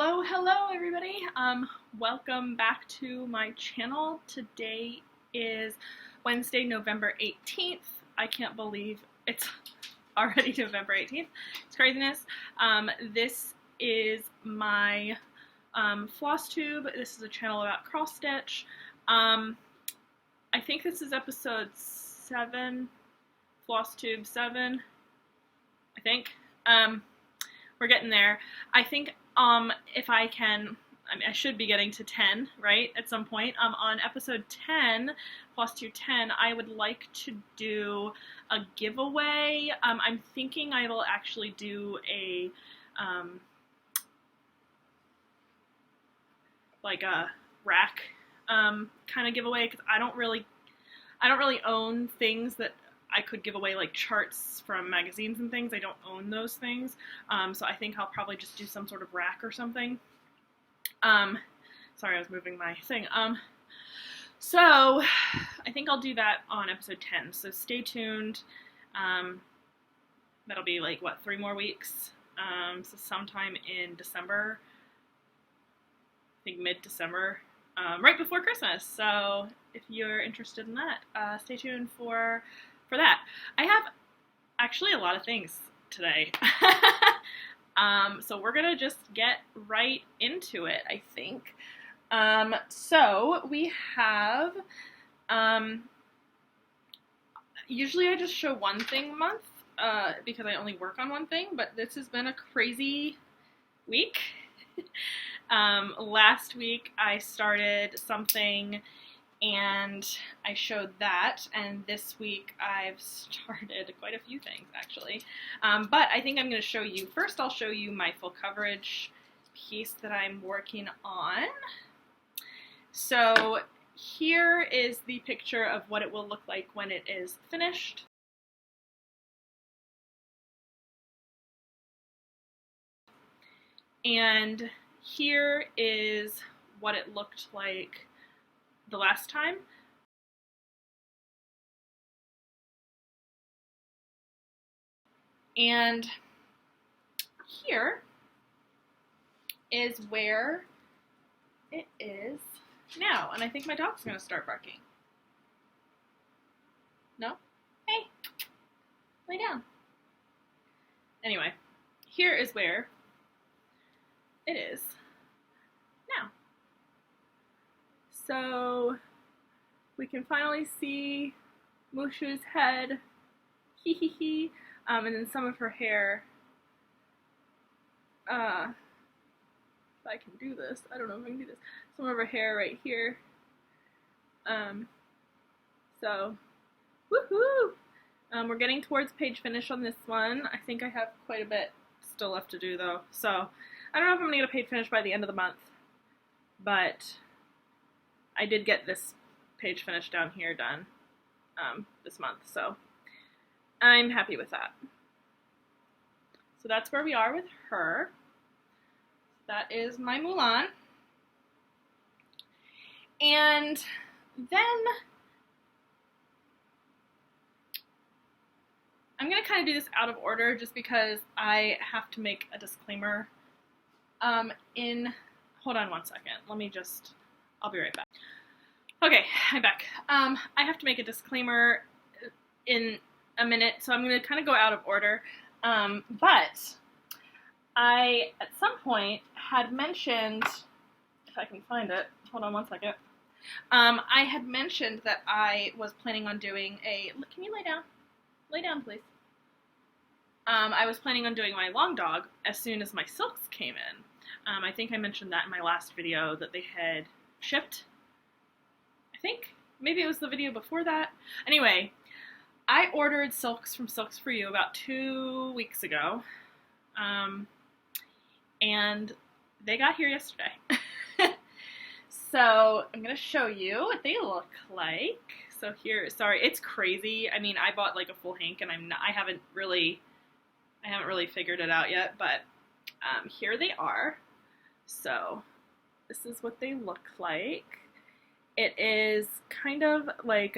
Hello everybody. Welcome back to my channel. Today is Wednesday, November 18th. I can't believe it's already November 18th. It's craziness. This is my Flosstube. This is a channel about cross stitch. I think this is episode 7, Flosstube 7, I think. We're getting there. I think if I can, I should be getting to 10, right, at some point. On episode 10, Flosstube 10, I would like to do a giveaway. I'm thinking I will actually do a, like a rack kind of giveaway, because I don't really own things that I could give away, like charts from magazines and things. I don't own those things, so I think I'll probably just do some sort of rack or something. Sorry, I was moving my thing. So I think I'll do that on episode 10, so stay tuned. That'll be like, what, 3 more weeks? So sometime in December, I think mid-December, right before Christmas. So if you're interested in that, stay tuned for that. I have actually a lot of things today. So we're gonna just get right into it, I think. So we have, usually I just show one thing a month, because I only work on one thing, but this has been a crazy week. Last week I started something and I showed that, and this week I've started quite a few things, actually. But I think I'm going to show you, first I'll show you my full coverage piece that I'm working on. So here is the picture of what it will look like when it is finished. And here is what it looked like the last time. And here is where it is now. And I think my dog's going to start barking. No? Hey, lay down. Anyway, here is where it is now. So we can finally see Mushu's head, hee hee hee, and then some of her hair. If I can do this, I don't know if I can do this. Some of her hair right here. So, woohoo! We're getting towards page finish on this one. I think I have quite a bit still left to do though. So, I don't know if I'm going to get a page finish by the end of the month, but I did get this page finish down here done this month, so I'm happy with that. So that's where we are with her. That is my Mulan. And then I'm going to kind of do this out of order just because I have to make a disclaimer. Hold on one second. I'll be right back. Okay, I'm back. I have to make a disclaimer in a minute, so I'm going to kind of go out of order. But I, at some point, had mentioned, if I can find it, hold on one second. I had mentioned that I was planning on doing can you lay down? Lay down, please. I was planning on doing my long dog as soon as my silks came in. I think I mentioned that in my last video that they had shipped. I think maybe it was the video before that. Anyway, I ordered silks from Silks For You about 2 weeks ago, and they got here yesterday. So I'm gonna show you what they look like. So here, sorry, it's crazy. I mean, I bought like a full hank, and I haven't really figured it out yet, but here they are. So this is what they look like. It is kind of like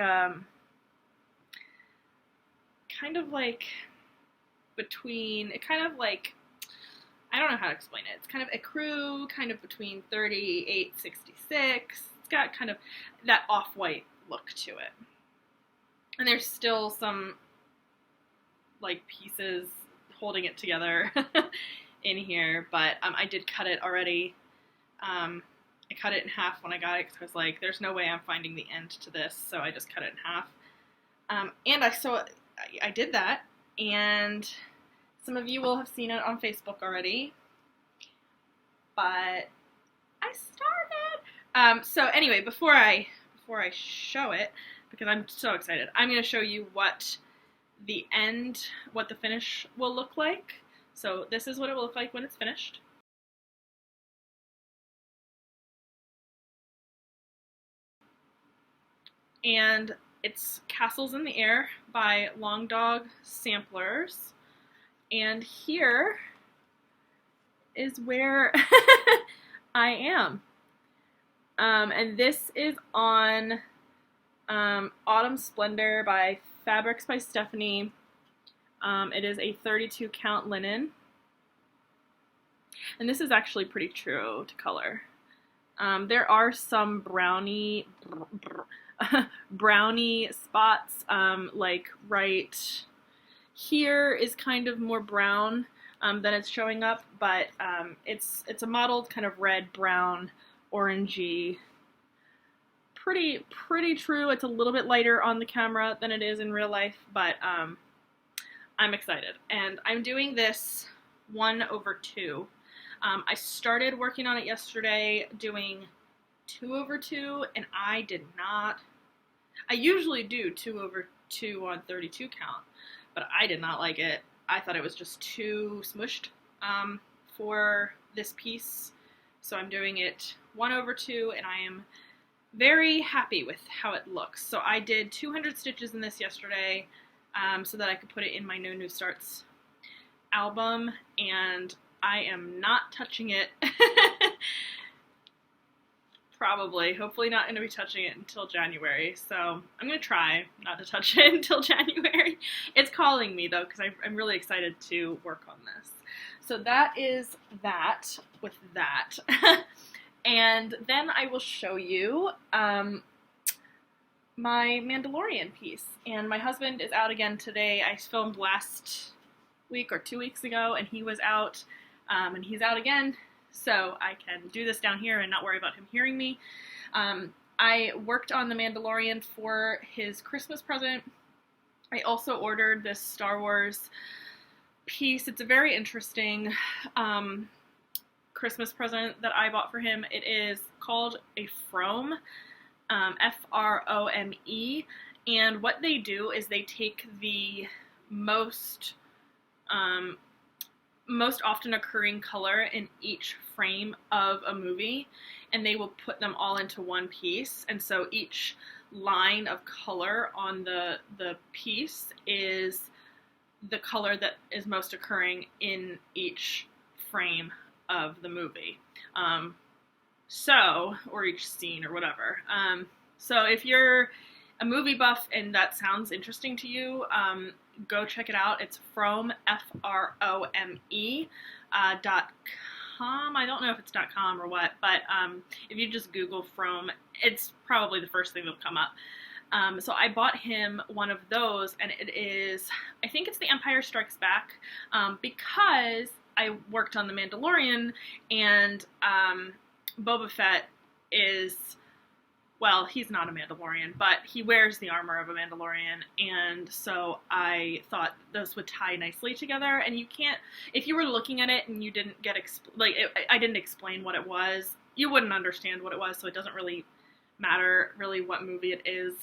between, it kind of like, I don't know how to explain it. It's kind of ecru, kind of between 3866. It's got kind of that off-white look to it. And there's still some like pieces holding it together in here, but I did cut it already. I cut it in half when I got it because I was like, there's no way I'm finding the end to this, so I just cut it in half. And I did that, and some of you will have seen it on Facebook already, but I started. So anyway, before I show it, because I'm so excited, I'm going to show you what the finish will look like. So this is what it will look like when it's finished. And it's Castles in the Air by Long Dog Samplers. And here is where I am. And this is on Autumn Splendor by Fabrics by Stephanie. It is a 32 count linen. And this is actually pretty true to color. There are some brownie spots, like right here is kind of more brown than it's showing up, but it's a mottled kind of red, brown, orangey. Pretty true. It's a little bit lighter on the camera than it is in real life, but I'm excited. And I'm doing this 1/2. I started working on it yesterday doing 2/2, and I did not. I usually do 2/2 on 32 count, but I did not like it. I thought it was just too smushed for this piece, so I'm doing it 1/2, and I am very happy with how it looks. So I did 200 stitches in this yesterday so that I could put it in my No New Starts album, and I am not touching it. Hopefully not going to be touching it until January, so I'm going to try not to touch it until January. It's calling me though, because I'm really excited to work on this. So that is that with that. And then I will show you my Mandalorian piece. And my husband is out again today. I filmed last week or 2 weeks ago, and he was out, and he's out again, so I can do this down here and not worry about him hearing me. I worked on the Mandalorian for his Christmas present. I also ordered this Star Wars piece. It's a very interesting Christmas present that I bought for him. It is called a Frome, F-R-O-M-E, and what they do is they take the most often occurring color in each frame of a movie, and they will put them all into one piece, and so each line of color on the piece is the color that is most occurring in each frame of the movie, or each scene or whatever. So if you're a movie buff and that sounds interesting to you, go check it out. It's Frome, F-R-O-M-E, .com. I don't know if it's .com or what, but if you just Google Frome, it's probably the first thing that'll come up. So I bought him one of those, and it is, I think it's The Empire Strikes Back, because I worked on The Mandalorian, and Boba Fett is, well, he's not a Mandalorian, but he wears the armor of a Mandalorian, and so I thought those would tie nicely together. And you can't, if you were looking at it and you didn't get, I didn't explain what it was, you wouldn't understand what it was, so it doesn't really matter really what movie it is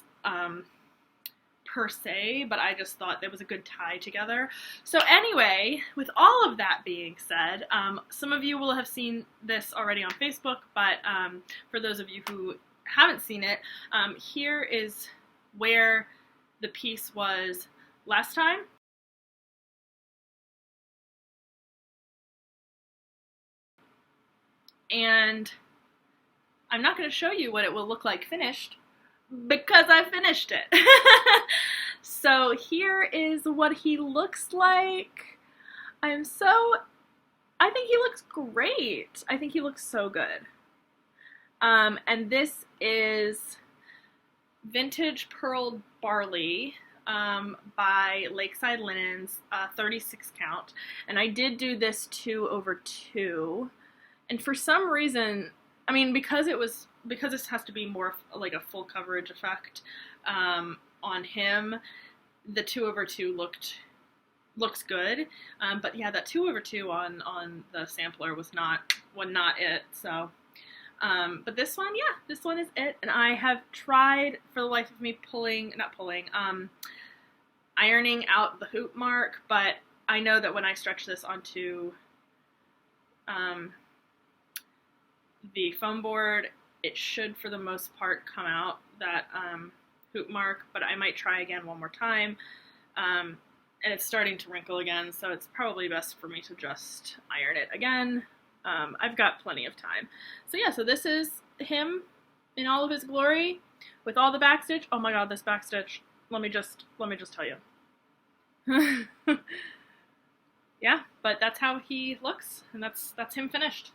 per se, but I just thought there was a good tie together. So anyway, with all of that being said, some of you will have seen this already on Facebook, but for those of you who haven't seen it, here is where the piece was last time. And I'm not going to show you what it will look like finished, because I finished it. So here is what he looks like. I'm so I think he looks great. I think he looks so good. And this is Vintage Pearl Barley by Lakeside Linens, 36 count. And I did do this 2/2. And for some reason, I mean, because this has to be more like a full coverage effect on him, the 2/2 looks good. But yeah, that 2/2 on the sampler was not it. So. But this one, yeah, this one is it. And I have tried for the life of me ironing out the hoop mark, but I know that when I stretch this onto the foam board, it should for the most part come out, that hoop mark, but I might try again one more time. And it's starting to wrinkle again, so it's probably best for me to just iron it again. I've got plenty of time. So yeah, so this is him in all of his glory with all the backstitch. Oh my god, this backstitch. Let me just tell you. Yeah, but that's how he looks, and that's him finished.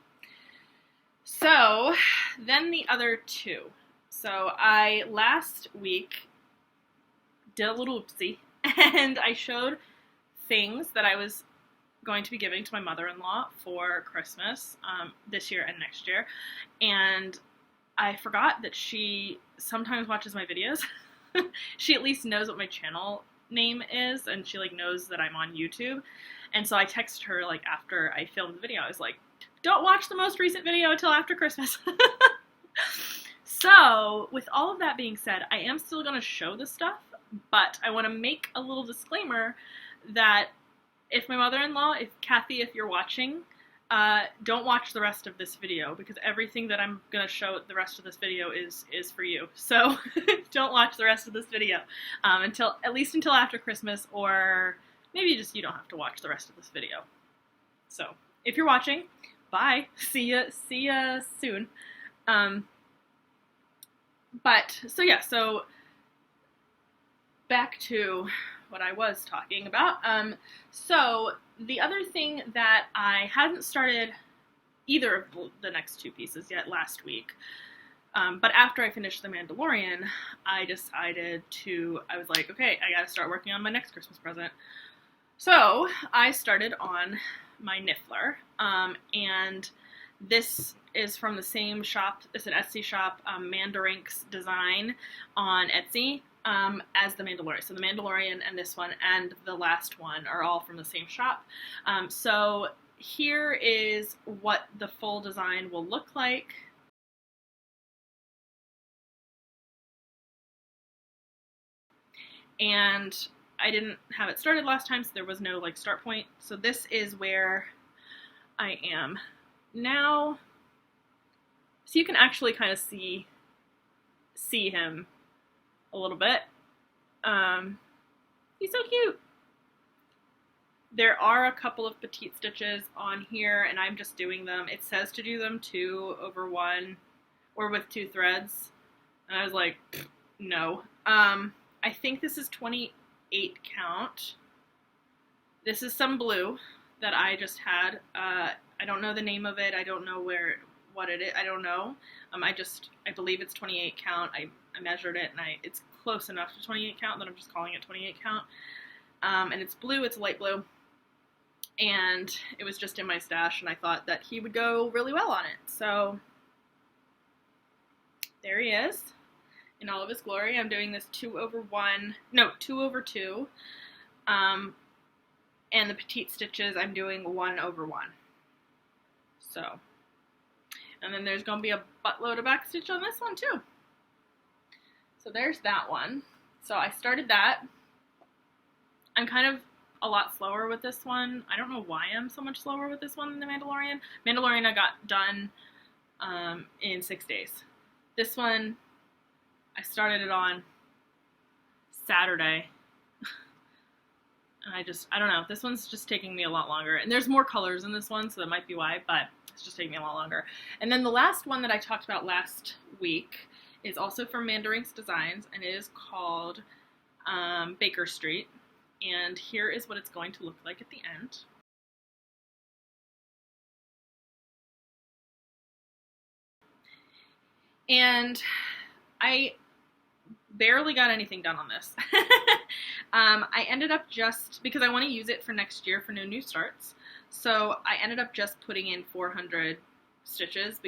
So then the other two. So I last week did a little oopsie, and I showed things that I was going to be giving to my mother-in-law for Christmas this year and next year, and I forgot that she sometimes watches my videos. She at least knows what my channel name is, and she like knows that I'm on YouTube. And so I texted her like after I filmed the video. I was like, don't watch the most recent video until after Christmas. So with all of that being said, I am still going to show this stuff, but I want to make a little disclaimer that if my mother-in-law, if Kathy, if you're watching, don't watch the rest of this video, because everything that I'm going to show the rest of this video is for you. So don't watch the rest of this video at least until after Christmas, or maybe just you don't have to watch the rest of this video. So if you're watching, bye. See ya soon. But so yeah, so back to what I was talking about. So the other thing that I hadn't started either of the next two pieces yet last week, but after I finished The Mandalorian, I decided I was like, okay, I gotta start working on my next Christmas present. So I started on my Niffler, and this is from the same shop. It's an Etsy shop, Mandarink's Design on Etsy. As The Mandalorian. So The Mandalorian and this one and the last one are all from the same shop. So here is what the full design will look like. And I didn't have it started last time, so there was no like start point. So this is where I am now. So you can actually kind of see him a little bit. He's so cute. There are a couple of petite stitches on here, and I'm just doing them. It says to do them 2/1 or with 2 threads, and I was like, no. I think this is 28 count. This is some blue that I just had. I don't know the name of it. I don't know what it is. I don't know. I believe it's 28 count. I measured it, and it's close enough to 28 count that I'm just calling it 28 count. And it's blue. It's light blue. And it was just in my stash, and I thought that he would go really well on it. So there he is in all of his glory. I'm doing this 2/2. And the petite stitches, I'm doing 1/1. So, and then there's going to be a buttload of back stitch on this one too. So there's that one. So I started that. I'm kind of a lot slower with this one. I don't know why I'm so much slower with this one than The Mandalorian. Mandalorian I got done in 6 days. This one, I started it on Saturday. And I don't know. This one's just taking me a lot longer. And there's more colors in this one, so that might be why, but it's just taking me a lot longer. And then the last one that I talked about last week is also from Mandarink's Designs, and it is called Baker Street. And here is what it's going to look like at the end. And I barely got anything done on this. I ended up just, because I want to use it for next year for new starts, so I ended up just putting in 400 stitches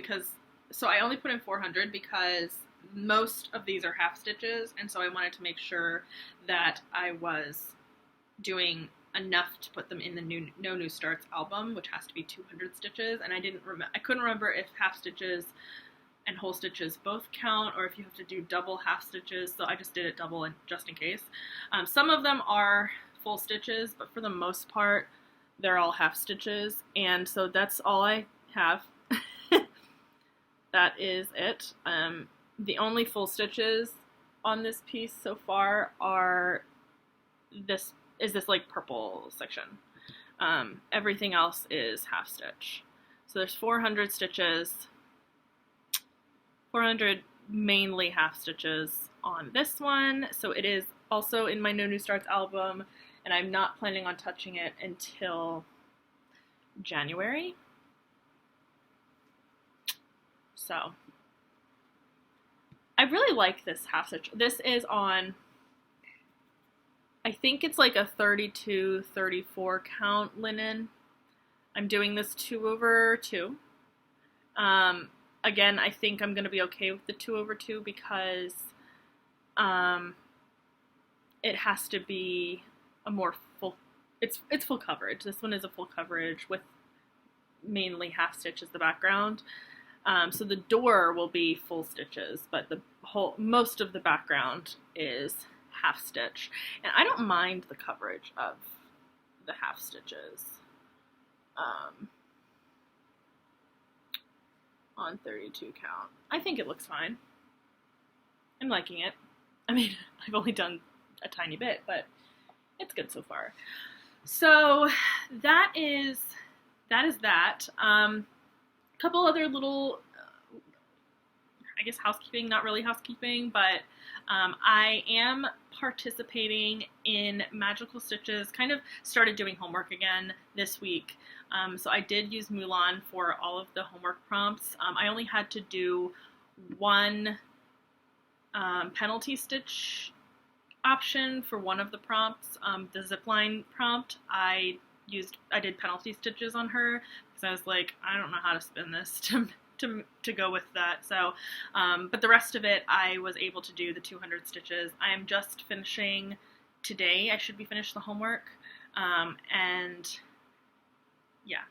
so I only put in 400 because most of these are half stitches, and so I wanted to make sure that I was doing enough to put them in the new starts album, which has to be 200 stitches, and I couldn't remember if half stitches and whole stitches both count, or if you have to do double half stitches, so I just did it double just in case. Some of them are full stitches, but for the most part, they're all half stitches, and so that's all I have. That is it. The only full stitches on this piece so far are this like purple section. Everything else is half stitch. So there's 400 stitches, 400 mainly half stitches on this one. So it is also in my No New Starts album, and I'm not planning on touching it until January. So I really like this half stitch. This is on, I think it's like a 32, 34 count linen. I'm doing this 2/2. Again, I think I'm going to be okay with the 2/2 because it has to be a more full, it's full coverage. This one is a full coverage with mainly half stitch as the background. So the door will be full stitches, but most of the background is half stitch. And I don't mind the coverage of the half stitches on 32 count. I think it looks fine. I'm liking it. I mean, I've only done a tiny bit, but it's good so far. So that is that. A couple other little, I guess housekeeping, not really housekeeping, but I am participating in Magical Stitches, kind of started doing homework again this week. So I did use Mulan for all of the homework prompts. I only had to do one penalty stitch option for one of the prompts. The zipline prompt, I did penalty stitches on her because I was like, I don't know how to spin this to go with that. So, but the rest of it, I was able to do the 200 stitches. I am just finishing today. I should be finished the homework, and yeah.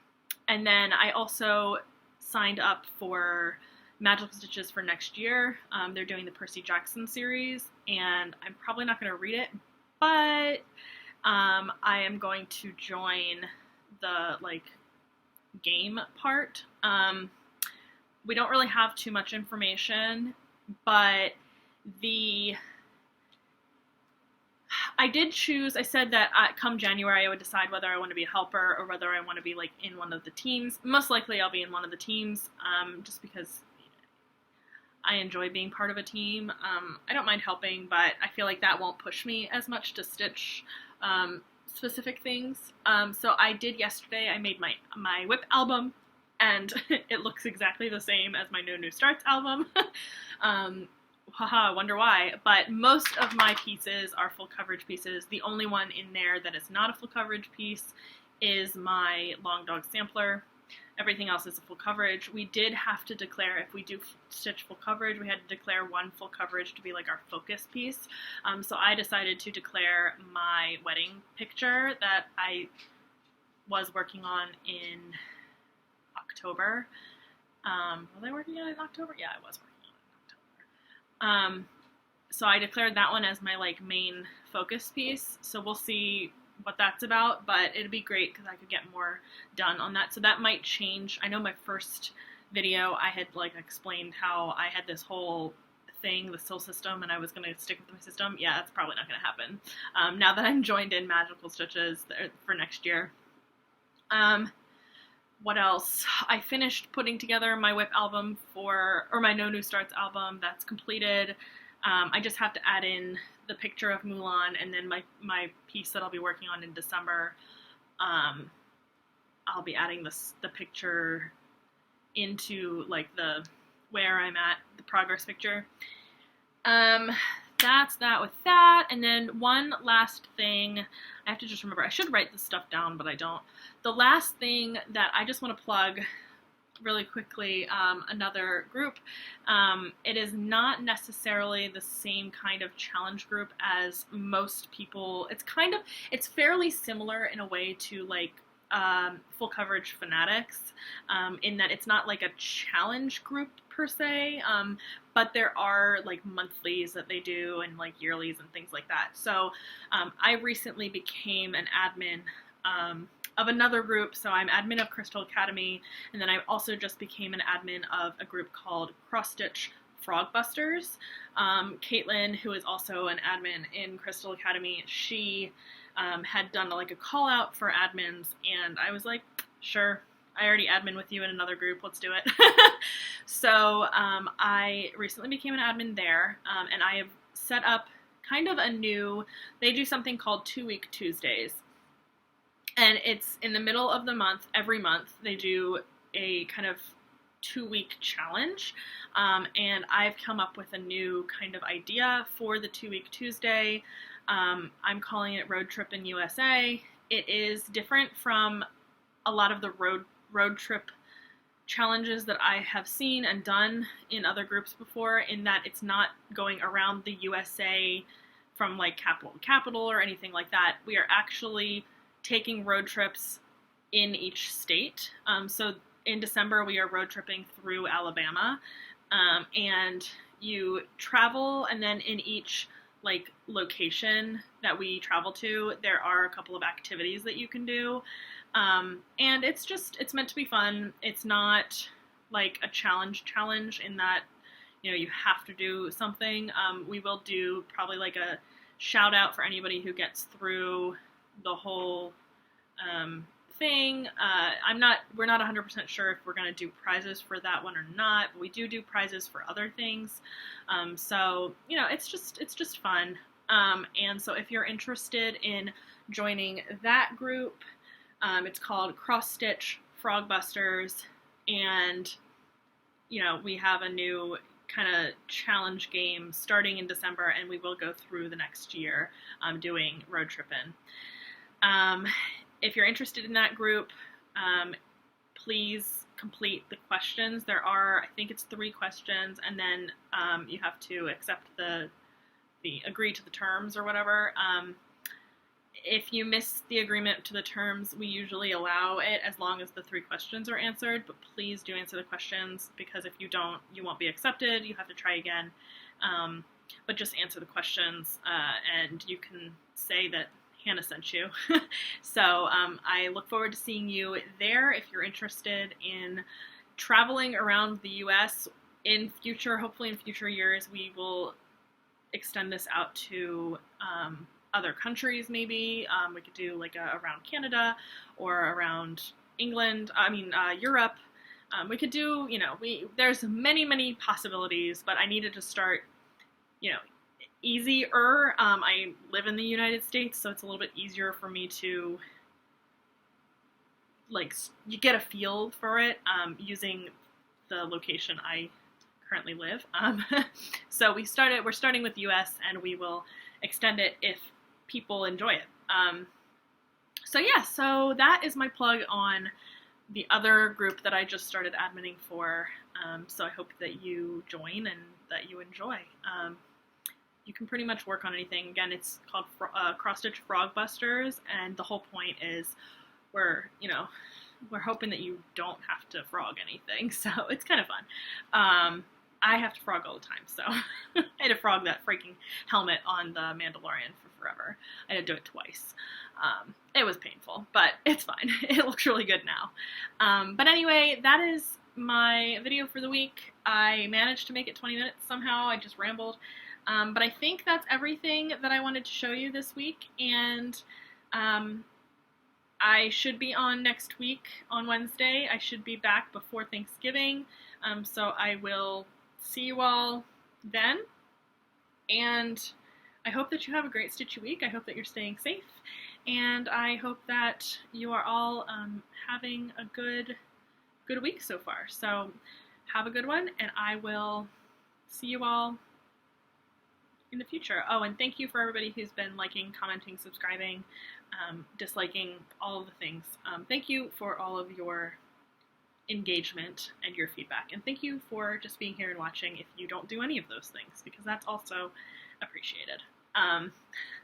And then I also signed up for Magical Stitches for next year. They're doing the Percy Jackson series, and I'm probably not going to read it, but I am going to join the game part. We don't really have too much information, but I did choose, I said that come January I would decide whether I want to be a helper or whether I want to be in one of the teams. Most likely I'll be in one of the teams, just because I enjoy being part of a team. I don't mind helping, but I feel like that won't push me as much to stitch specific things. So I did yesterday, I made my whip album, and it looks exactly the same as my No New Starts album. Haha, wonder why. But most of my pieces are full coverage pieces. The only one in there that is not a full coverage piece is my Long Dog sampler. Everything else is a full coverage. We did have to declare, if we do stitch full coverage, we had to declare one full coverage to be our focus piece. So I decided to declare my wedding picture that I was working on in October. Was I working on it in October? Yeah, I was working on it in October. So I declared that one as my main focus piece. So we'll see what that's about, but it'd be great because I could get more done on that. So that might change. I know my first video I had explained how I had this whole thing, the soul system, and I was going to stick with my system. Yeah, that's probably not going to happen. Now that I'm joined in Magical Stitches for next year. What else? I finished putting together my whip album or my No New Starts album. That's completed. I just have to add in the picture of Mulan, and then my piece that I'll be working on in December. I'll be adding the picture into the where I'm at, the progress picture. That's that with that. And then one last thing, I have to just remember, I should write this stuff down, but I don't. The last thing that I just want to plug really quickly, another group. It is not necessarily the same kind of challenge group as most people. It's fairly similar in a way to like Full Coverage Fanatics, in that it's not like a challenge group per se, but there are like monthlies that they do and like yearlies and things like that. So I recently became an admin of another group. So I'm admin of Crystal Academy, and then I also just became an admin of a group called Cross-Stitch Frogbusters. Caitlin, who is also an admin in Crystal Academy, she had done like a call out for admins, and I was like, sure, I already admin with you in another group, let's do it. So I recently became an admin there, and I have set up kind of they do something called 2-week Tuesdays. And it's in the middle of the month, every month, they do a kind of 2-week challenge. And I've come up with a new kind of idea for the 2-week Tuesday. I'm calling it Road Trip in USA. It is different from a lot of the road trip challenges that I have seen and done in other groups before, in that it's not going around the USA from like capital to capital or anything like that. We are actually taking road trips in each state. So in December, we are road tripping through Alabama, and you travel, and then in each like location that we travel to, there are a couple of activities that you can do. And it's meant to be fun. It's not like a challenge in that, you know, you have to do something. We will do probably like a shout out for anybody who gets through the whole thing. We're not 100% sure if we're going to do prizes for that one or not, but we do prizes for other things. So, you know, it's just fun. And so if you're interested in joining that group, it's called Cross-Stitch Frogbusters, and, you know, we have a new kind of challenge game starting in December, and we will go through the next year doing road tripping. If you're interested in that group, please complete the questions. There are, I think it's 3 questions, and then you have to accept the agree to the terms or whatever. If you miss the agreement to the terms, we usually allow it as long as the 3 questions are answered, but please do answer the questions, because if you don't, you won't be accepted. You have to try again. But just answer the questions, and you can say that Hannah sent you. So I look forward to seeing you there. If you're interested in traveling around the U.S. in future, hopefully in future years, we will extend this out to other countries maybe. We could do like around Canada or around England, Europe. We could do, you know, there's many possibilities, but I needed to start, you know, easier. I live in the United States, so it's a little bit easier for me to, like, you get a feel for it using the location I currently live. So we're starting with US, and we will extend it if people enjoy it. So yeah, so that is my plug on the other group that I just started adminning for. So I hope that you join and that you enjoy. You can pretty much work on anything. Again, it's called Cross-Stitch Frogbusters, and the whole point is we're hoping that you don't have to frog anything, so it's kind of fun. I have to frog all the time, so I had to frog that freaking helmet on the Mandalorian for forever. I had to do it twice. It was painful, but it's fine. It looks really good now. But anyway, that is my video for the week. I managed to make it 20 minutes somehow. I just rambled. But I think that's everything that I wanted to show you this week, and I should be on next week on Wednesday. I should be back before Thanksgiving, so I will see you all then, and I hope that you have a great Stitchy week. I hope that you're staying safe, and I hope that you are all having a good week so far. So have a good one, and I will see you all in the future. Oh, and thank you for everybody who's been liking, commenting, subscribing, disliking, all of the things. Thank you for all of your engagement and your feedback, and thank you for just being here and watching if you don't do any of those things, because that's also appreciated.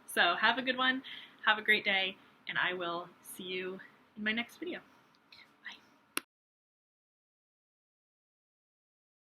So have a good one, have a great day, and I will see you in my next video.